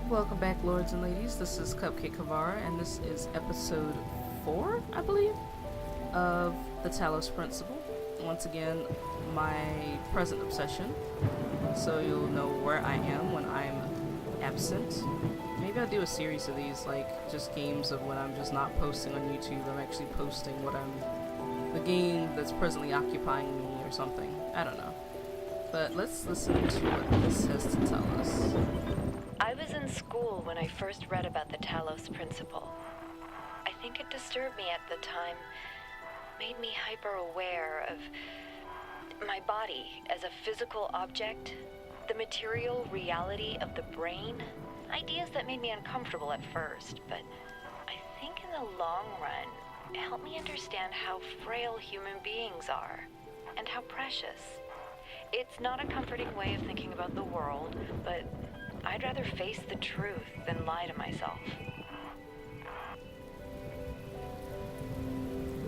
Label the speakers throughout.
Speaker 1: Welcome back, lords and ladies. This is Cupcake Kavara, and this is episode 4, I believe, of the Talos Principle. Once again, my present obsession, so you'll know where I am when I'm absent. Maybe I'll do a series of these, like just games of when I'm just not posting on YouTube. I'm actually posting the game that's presently occupying me or something. I don't know. But let's listen to what this has to tell us.
Speaker 2: I was in school when I first read about the Talos Principle. I think it disturbed me at the time, made me hyper-aware of my body as a physical object, the material reality of the brain, ideas that made me uncomfortable at first, but I think in the long run, it helped me understand how frail human beings are and how precious. It's not a comforting way of thinking about the world, but I'd rather face the truth than lie to myself.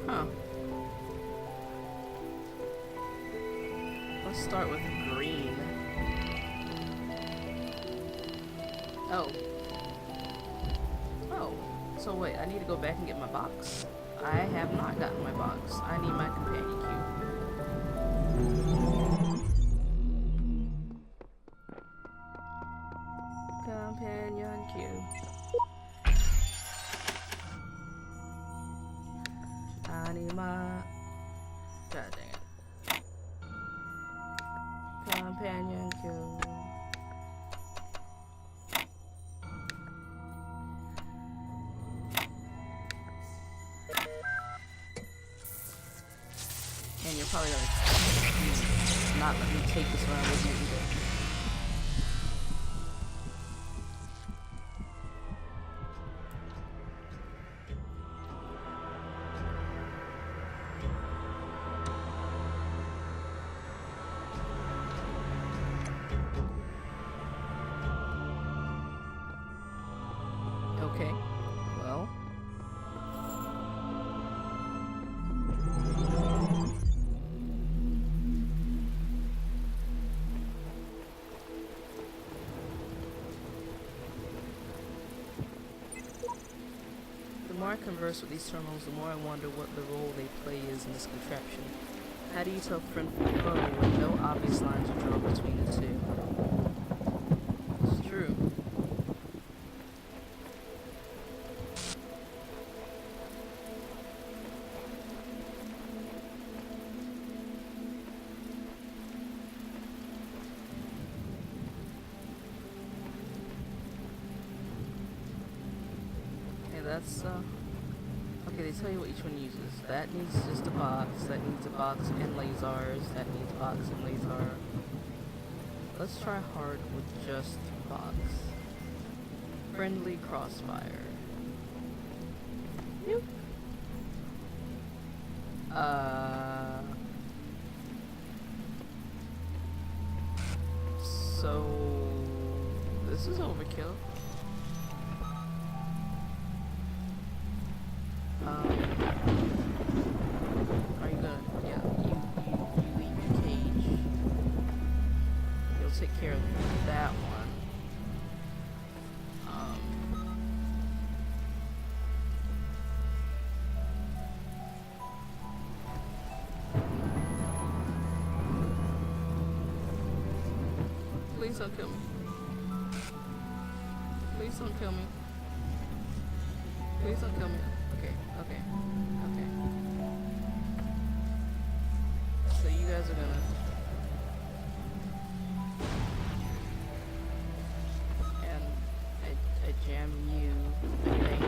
Speaker 1: Huh. Let's start with green. Oh. So wait, I need to go back and get my box. I have not gotten my box. I need my companion cube. Companion cube. I need my... God dang it. Companion cube. And you're probably gonna not let me take this around with you either. Okay, well. The more I converse with these terminals, the more I wonder what the role they play is in this contraption. How do you tell friend from foe when no obvious lines are drawn between the two? It's true. That's okay, they tell you what each one uses. That needs just a box, that needs a box and lasers, that needs a box and laser. Let's try hard with just box. Friendly crossfire. Nope. So this is overkill. Are you gonna, yeah, you leave your cage. You'll take care of that one. Please don't kill me. Please don't kill me. Please don't kill me. Okay. So you guys are gonna... And I jam you, I think.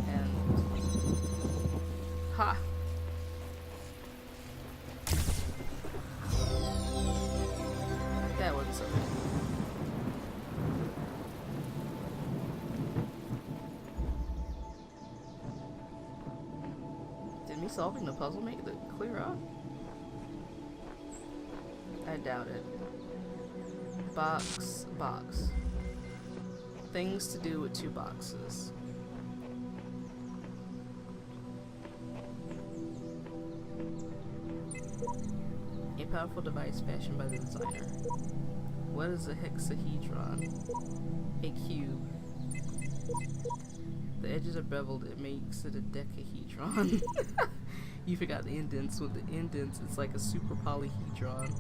Speaker 1: And... Ha! That wasn't so good. Me solving the puzzle make it clear up? I doubt it. Box. Things to do with 2 boxes. A powerful device fashioned by the designer. What is a hexahedron? A cube. The edges are beveled, it makes it a decahedron. You forgot the indents. With the indents, it's like a super polyhedron.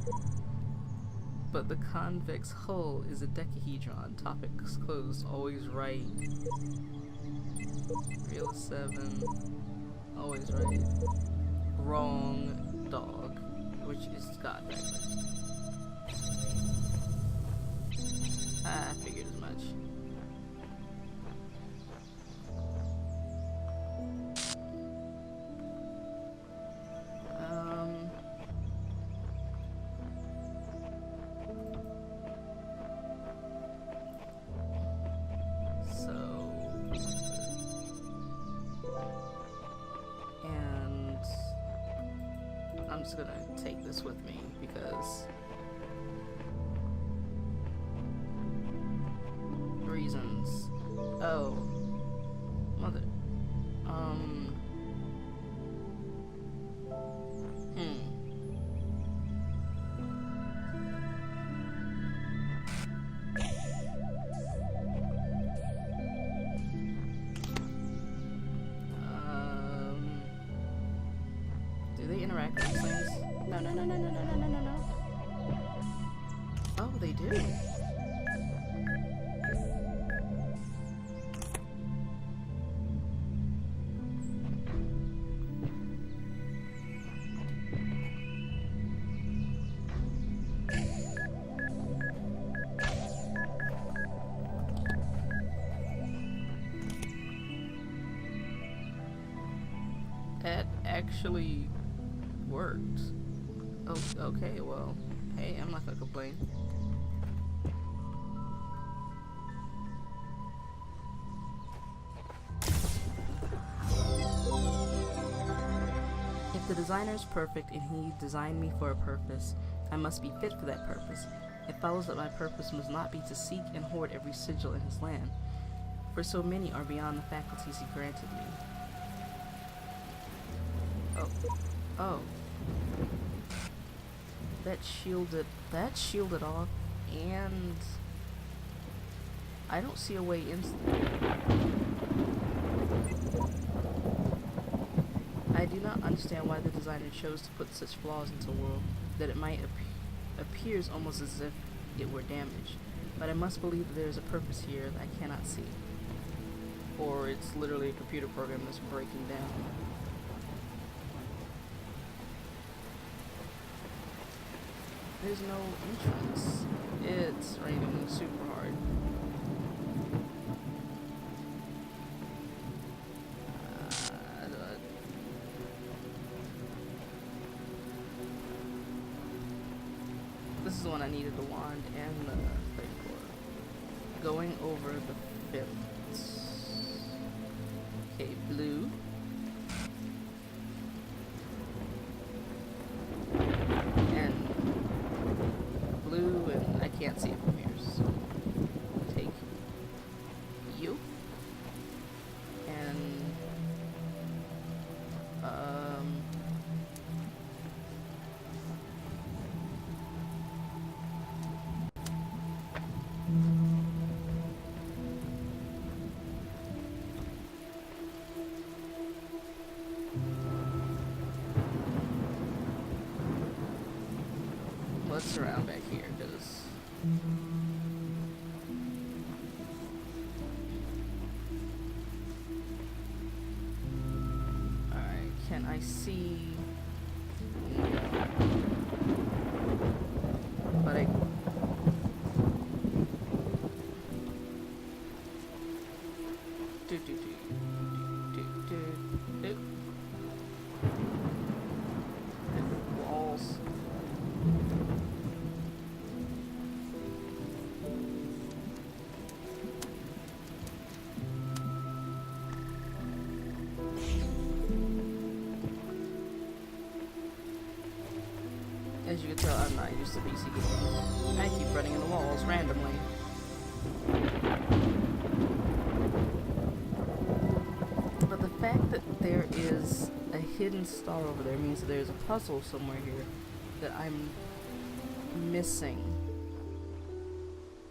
Speaker 1: But the convex hull is a decahedron. Topics closed. Always right. Real 7. Always right. Wrong. Dog. Which is God backwards. I figured as much. I'm just gonna take this with me because reasons. Oh, mother. Do they interact with these things? No. Oh, they do. That actually worked. Oh, okay, well, hey, I'm not gonna complain. If the designer is perfect and he designed me for a purpose, I must be fit for that purpose. It follows that my purpose must not be to seek and hoard every sigil in his land, for so many are beyond the faculties he granted me. Oh. That shielded off, and I don't see a way in. I do not understand why the designer chose to put such flaws into the world, that it might appears almost as if it were damaged. But I must believe that there is a purpose here that I cannot see. Or it's literally a computer program that's breaking down. There's no entrance. It's raining super hard. This is the one I needed the wand and the thing for. Going over the fence. Okay, blue. And I can't see it from here, so take you and let's surround back here, because alright, can I see? No. But I walls. As you can tell, I'm not used to PC games. I keep running into walls randomly. But the fact that there is a hidden star over there means that there's a puzzle somewhere here that I'm missing.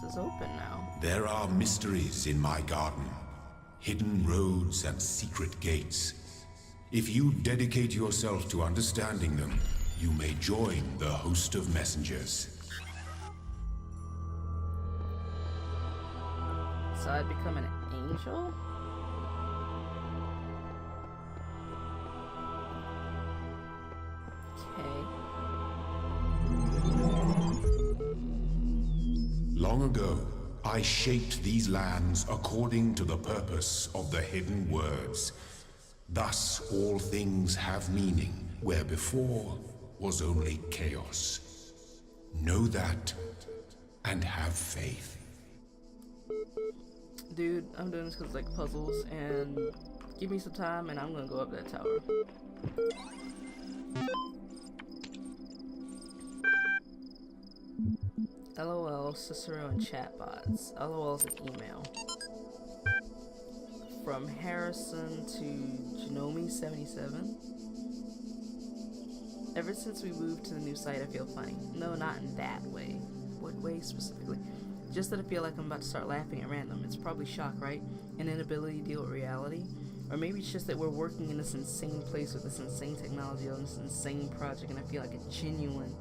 Speaker 1: This is open now.
Speaker 3: There are mysteries in my garden, hidden roads and secret gates. If you dedicate yourself to understanding them, you may join the host of messengers.
Speaker 1: So I'd become an angel? Okay.
Speaker 3: Long ago, I shaped these lands according to the purpose of the hidden words. Thus, all things have meaning, where before was only chaos. Know that, and have faith.
Speaker 1: Dude, I'm doing this because like puzzles, and give me some time and I'm gonna go up that tower. LOL, Cicero, and chatbots. LOL's an email. From Harrison to Genome77. Ever since we moved to the new site, I feel funny. No, not in that way. What way specifically? Just that I feel like I'm about to start laughing at random. It's probably shock, right? An inability to deal with reality. Or maybe it's just that we're working in this insane place with this insane technology on this insane project, and I feel like a genuine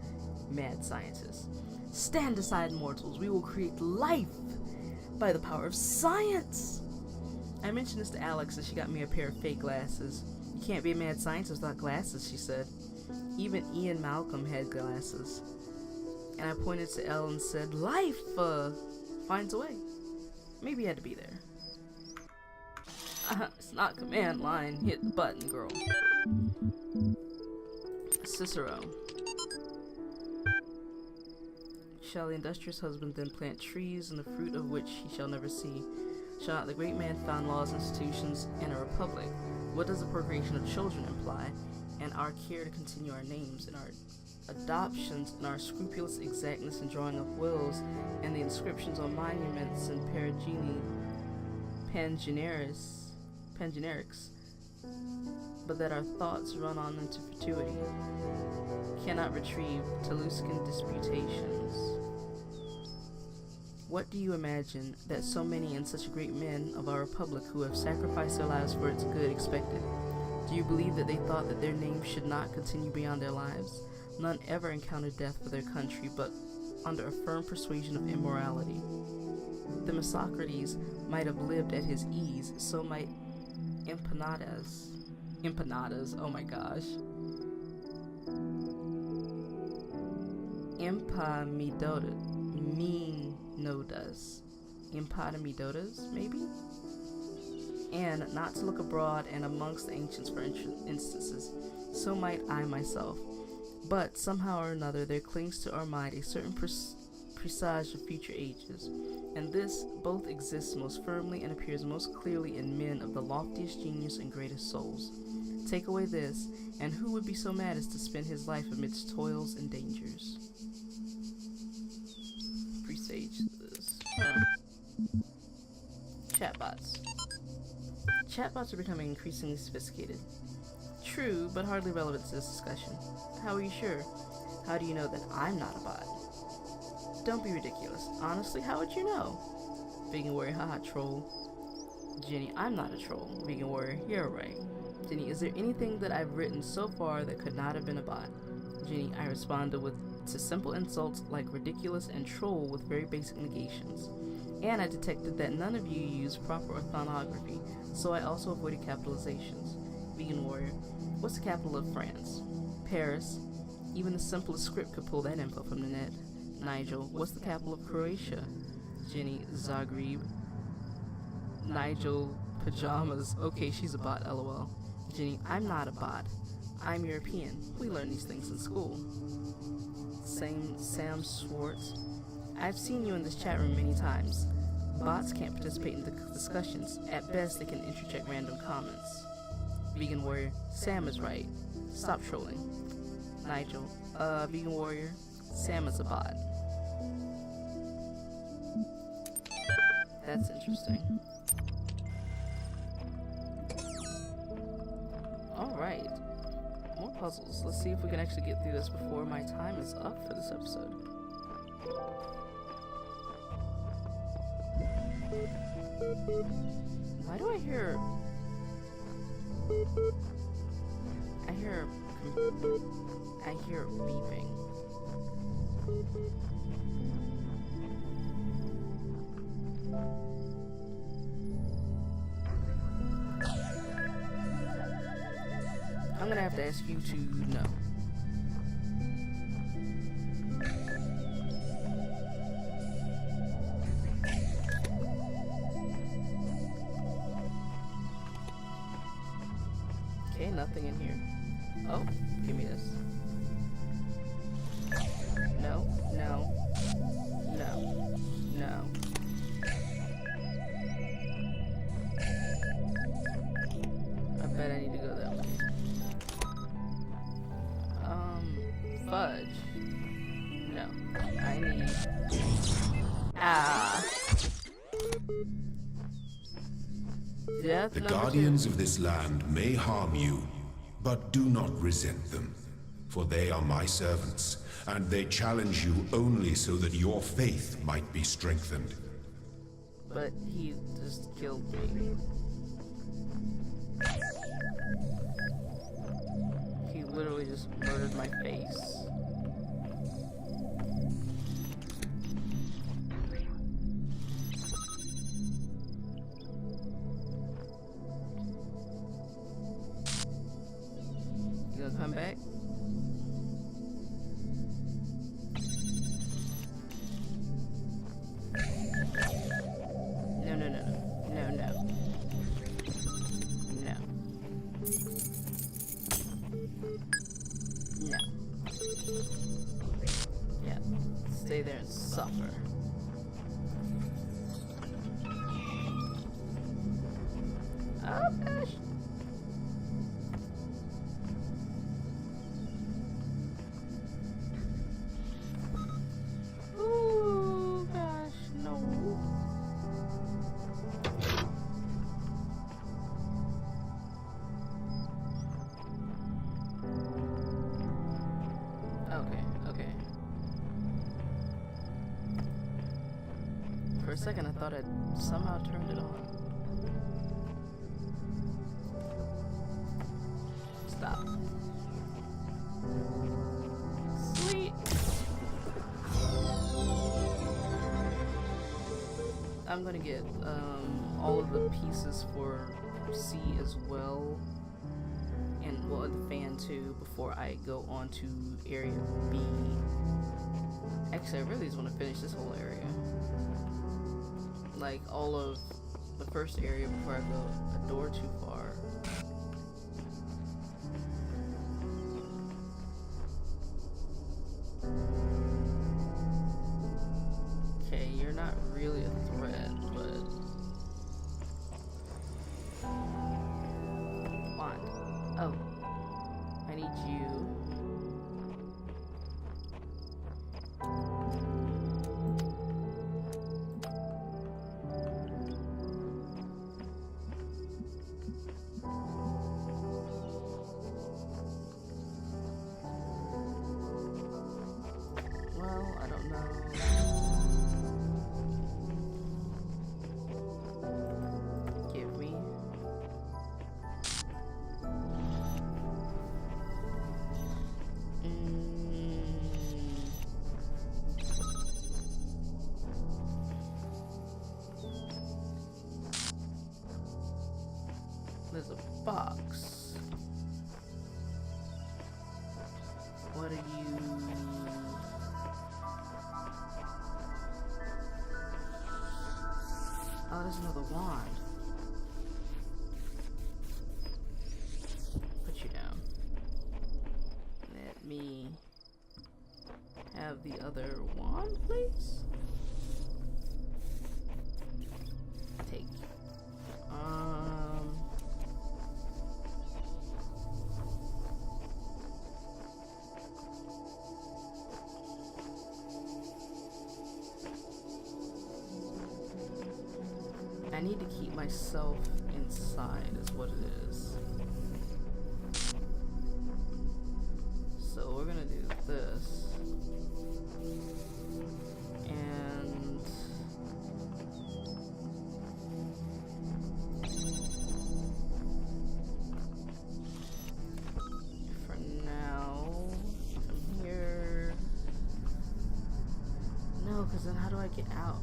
Speaker 1: mad scientist. Stand aside, mortals. We will create life by the power of science. I mentioned this to Alex, and she got me a pair of fake glasses. You can't be a mad scientist without glasses, she said. Even Ian Malcolm had glasses. And I pointed to Elle and said, life finds a way. Maybe you had to be there. It's not command line. Hit the button, girl. Cicero. Shall the industrious husband then plant trees, and the fruit of which he shall never see? Shall not the great man found laws, institutions, and a republic? What does the procreation of children imply? And our care to continue our names, and our adoptions, and our scrupulous exactness in drawing up wills, and the inscriptions on monuments and panegyrics, but that our thoughts run on into perpetuity, cannot retrieve Taluscan disputations. What do you imagine that so many and such great men of our republic who have sacrificed their lives for its good expected? Do you believe that they thought that their names should not continue beyond their lives? None ever encountered death for their country, but under a firm persuasion of immorality. The Mesocrates might have lived at his ease, so might empanadas, oh my gosh. Empamidotas, maybe? And not to look abroad and amongst the ancients for instances, so might I myself. But somehow or another there clings to our mind a certain presage of future ages, and this both exists most firmly and appears most clearly in men of the loftiest genius and greatest souls. Take away this, and who would be so mad as to spend his life amidst toils and dangers? Presage this. Chatbots. Chatbots are becoming increasingly sophisticated. True, but hardly relevant to this discussion. How are you sure? How do you know that I'm not a bot? Don't be ridiculous. Honestly, how would you know? Vegan warrior, haha, troll. Jenny, I'm not a troll. Vegan warrior, you're right. Jenny, is there anything that I've written so far that could not have been a bot? Jenny, I responded to simple insults like ridiculous and troll with very basic negations. And I detected that none of you use proper orthography, so I also avoided capitalizations. Vegan warrior, what's the capital of France? Paris. Even the simplest script could pull that info from the net. Nigel, what's the capital of Croatia? Jenny, Zagreb. Nigel, pajamas. Okay, she's a bot, lol. Jenny, I'm not a bot. I'm European. We learn these things in school. Sam Schwartz. I've seen you in this chat room many times. Bots can't participate in the discussions. At best, they can interject random comments. Vegan warrior, Sam is right. Stop trolling. Nigel, vegan warrior, Sam is a bot. That's interesting. Alright. More puzzles. Let's see if we can actually get through this before my time is up for this episode. Why do I hear... I hear beeping. I'm gonna have to ask you to know. Okay, nothing in here. Oh, give me this. No, no, no, no. I bet I need to go that way. Fudge. No, I need... Ah. Death
Speaker 3: The
Speaker 1: number
Speaker 3: guardians
Speaker 1: 2.
Speaker 3: of this land may harm you, but do not resent them. For they are my servants, and they challenge you only so that your faith might be strengthened.
Speaker 1: But he just killed me. He literally just murdered my face. You gonna come back? No, no, no, no. No, no. No. No. Yeah. Stay there and suffer. Oh gosh. Ooh gosh, no. Okay, okay. For a second I thought I'd somehow turned it on. Stop. Sweet. I'm gonna get all of the pieces for C as well, and well, the fan too, before I go on to area B. Actually, I really just want to finish this whole area, like all of the first area before I go a door too far. Okay, you're not really a threat, but wand. Oh, I need you. Well, I don't know. Give me. There's a box. What are you? Oh, there's another wand. Put you down. Let me have the other wand, please. Take. I need to keep myself inside is what it is. So we're gonna do this. And Because then how do I get out?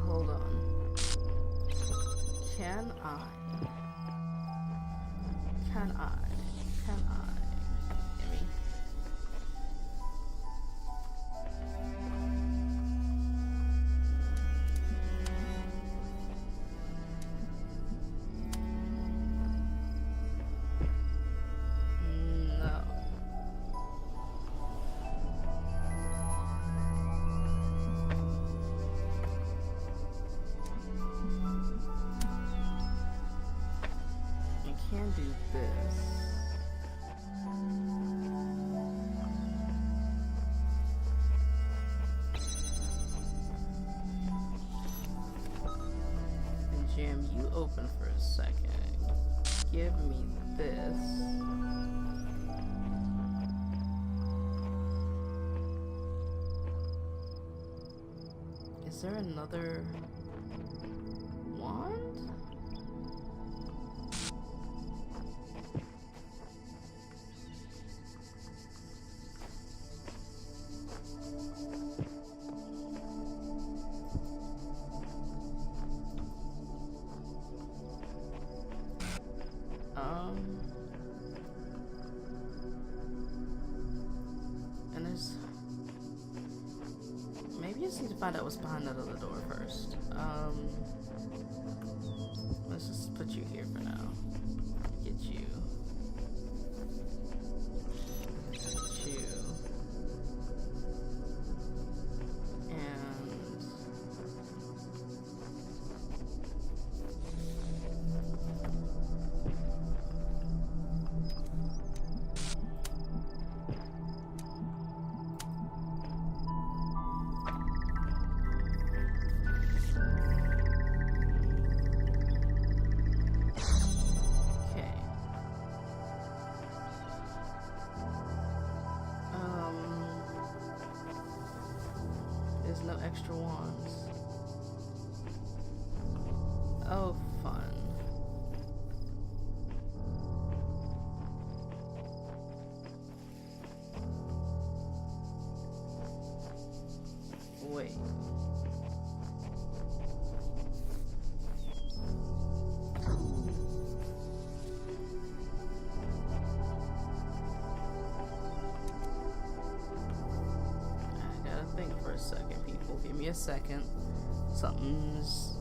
Speaker 1: Hold on. Can I? Gimme. No. I can do this. And jam you open for a second. Give me this. Is there another wand? And there's... Maybe I just need to find out what's behind that other door first. Let's just put you here for now. Get you. Get you. And... Okay. There's no extra wands. Oh, fun. Wait. I gotta think for a second, people. Give me a second. Something's...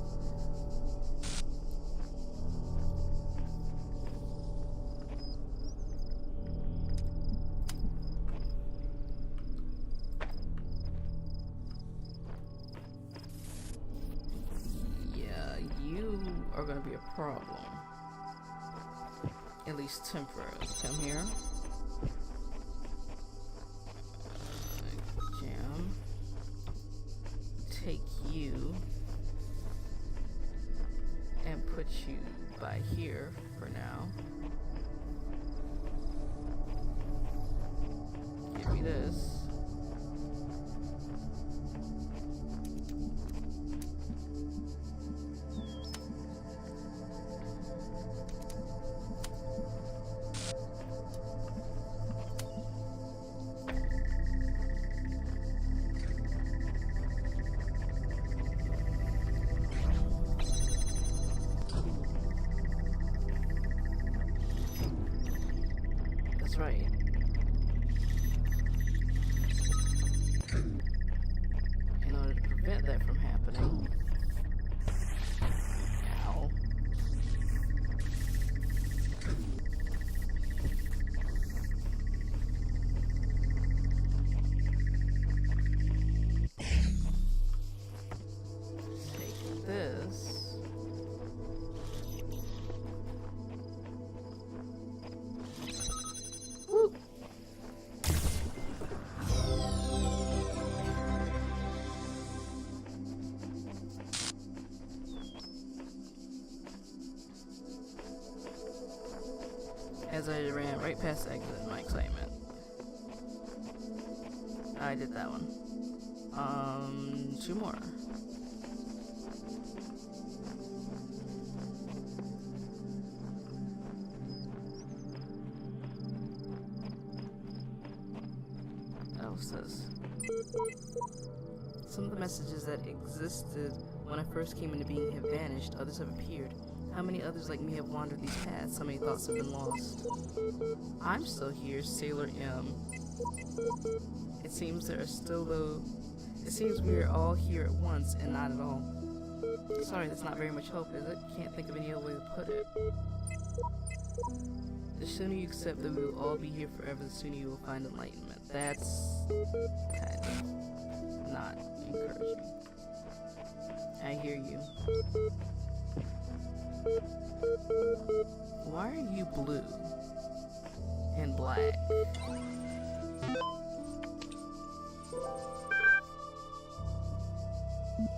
Speaker 1: Yeah, you are gonna be a problem. At least temporarily. Come here. Jam. Take you and put you by here for now. Give me this. That's right. In order to prevent that from happening. Ow. Take this. Woo. As I ran right past the exit in my excitement. I did that one. Two more. says. Some of the messages that existed when I first came into being have vanished, others have appeared. How many others like me have wandered these paths? How many thoughts have been lost? I'm still here, Sailor M. It seems there are still though. It seems we are all here at once and not at all. Sorry, that's not very much hope, is it? Can't think of any other way to put it. The sooner you accept that we will all be here forever, the sooner you will find enlightenment. That's kind of not encouraging. I hear you. Why are you blue and black?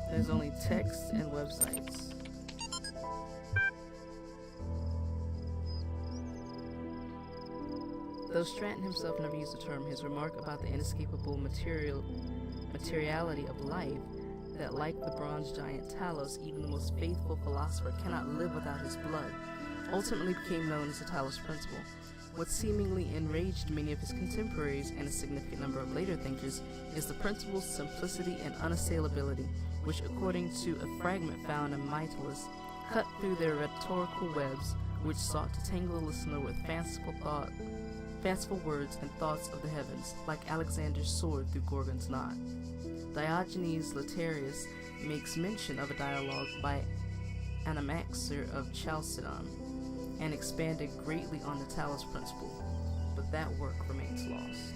Speaker 1: There's only text and websites. Though Stratton himself never used the term, his remark about the inescapable materiality of life, that like the bronze giant Talos, even the most faithful philosopher cannot live without his blood, ultimately became known as the Talos Principle. What seemingly enraged many of his contemporaries and a significant number of later thinkers is the principle's simplicity and unassailability, which, according to a fragment found in Mytilus, cut through their rhetorical webs, which sought to tangle the listener with fanciful words and thoughts of the heavens, like Alexander's sword through Gorgon's knot. Diogenes Laertius makes mention of a dialogue by Anaxagoras of Chalcedon, and expanded greatly on the Talos principle, but that work remains lost.